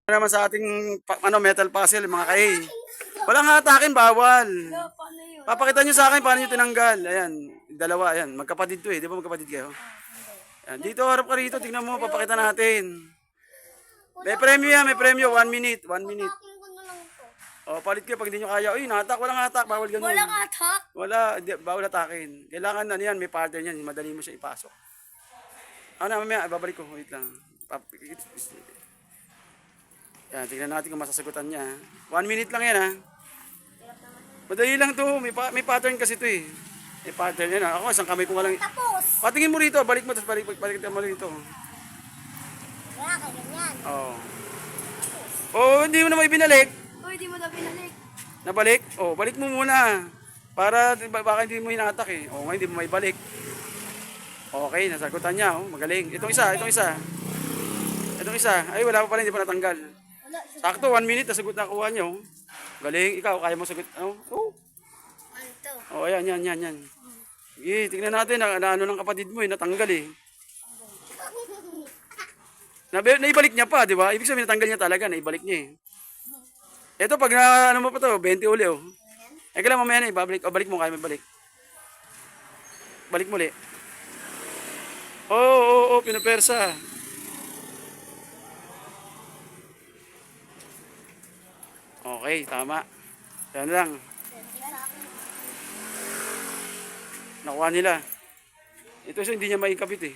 Naman sa ating metal puzzle mga kay. Walang hatakin, bawal. Paano yun? Papakita nyo sa akin paano nyo tinanggal. Ayan, dalawa, ayan. Magkapatid to eh. Di ba magkapatid kayo? Ayan, dito, harap ka rito. Tingnan mo, papakita natin. May premyo yan, may premyo. 1 minute, 1 minute. Takin ko na lang to. O, palit kayo pag hindi nyo kaya. Uy, nahatak, walang hatak. Bawal ganun. Walang atak. Wala, bawal hatakin. Kailangan ano yan, may partner yan. Madali mo siya ipasok. Ano, mamaya, babalik ko. Wait lang. Yan, tingnan natin kung masasagutan niya. 1 minute lang yan ha. Madali lang to. May pattern kasi to eh. May pattern yan ha. Ako, isang kamay ko nga lang. Tapos. Patingin mo rito. Balik mo. Tapos balik mo rito. Wala ka ganyan. Oo. Oh, hindi mo na may binalik. Uy, di mo na binalik. Nabalik? Oh, balik mo muna. Para baka hindi mo hinatak eh. Oh, ngayon hindi mo may balik. Okay, nasagutan niya. Oh, magaling. Itong isa. Ay, wala pa pala. Hindi pa natanggal. Wala. Sakto, 1 minute, nasagot na kuha niyo. Galing, ikaw, kaya mo sagot. Ano? Oh. Ano to? Oh, ayan. Sige, tingnan natin, ano ng kapatid mo, natanggal eh. Naibalik niya pa, di ba? Ibig sabihin, natanggal niya talaga, naibalik niya eh. Ito, pag ano mo pa to, 20 uli oh. Kailan mamaya na, ibabalik. O, balik mo, kaya may balik. Balik mo ulit. Oo, pinapersa. Okay, tama. Yan lang. Nakuha nila. Ito hindi niya maikapit eh.